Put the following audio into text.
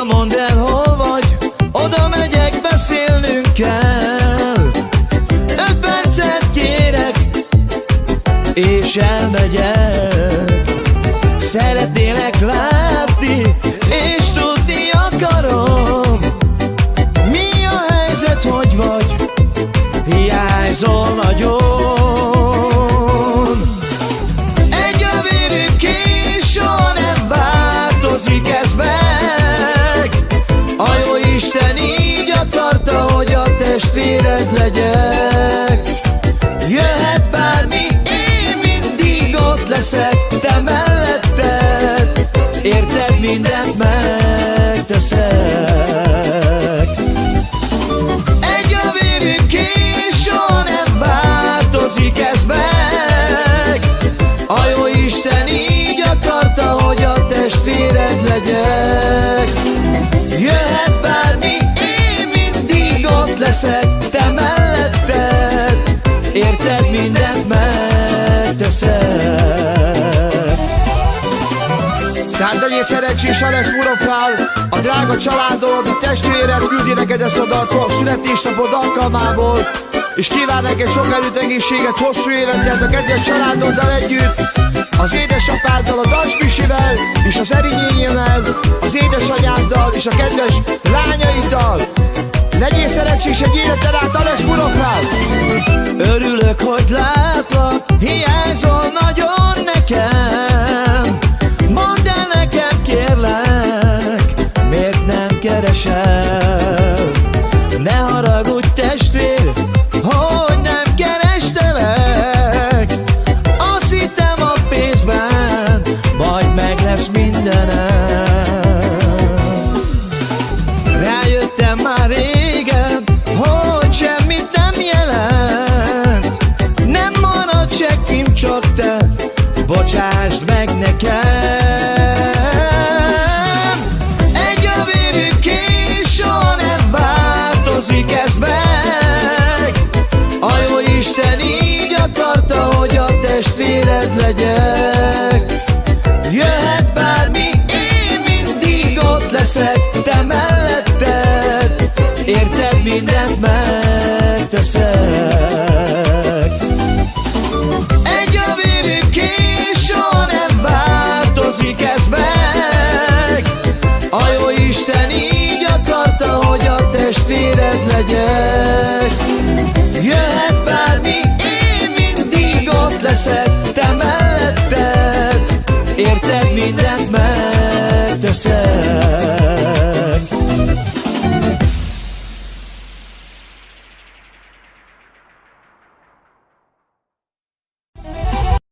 Mondd el, hol vagy, oda megyek, beszélnünk kell. 5 percet kérek, és elmegyek. Szeretnélek látni, és tudni akarom, mi a helyzet, hogy vagy, hiányzol nagyon. Egy a vérünk és soha nem változik ez meg. A jó Isten így akarta, hogy a testvéred legyek. Jöhet bármi, én mindig ott leszek, te melletted, érted, mindent megteszek. Egy a vérünk és soha nem változik ez meg. A jó Isten így akarta, hogy a testvéred legyek. Jöhet bármi, én mindig ott leszek, te melletted, érted, mindent megteszek. Tehát legyél szerencsés, ha lesz uroknál, a drága családod, a testvéred küldi neked ezt a dalt a születésnapod alkalmából, és kíván neked sok erőt, egészséget, hosszú életet a kedves családoddal együtt, az édesapáddal, a Dacs-Pisivel, és az Erinyényével, az édesanyáddal, és a kedves lányaiddal. Legyél szerencsés egy életen át, a lesz uroknál. Örülök, hogy látlak, hiányzol nagyon nekem. Mondd el nekem, kérlek, miért nem keresel? Ne haragudj, testvér, hogy nem kerestelek. Azt hittem, a pénzben majd meg lesz mindenem. Rájöttem már régen, hogy semmit nem jelent. Nem marad senkim, csak te, bocsásd meg nekem. Egy a vérünk és soha nem változik ez meg. A jó Isten így akarta, hogy a testvéred legyek. Jöhet bármi, én mindig ott leszek, te melletted, érted, mindent megteszek. Egy a vérünk és soha nem változik ez meg. A jó Isten így akarta, hogy a testvéred legyek. Jöhet bármi, én mindig ott leszek, te melletted, érted, mindent megteszek.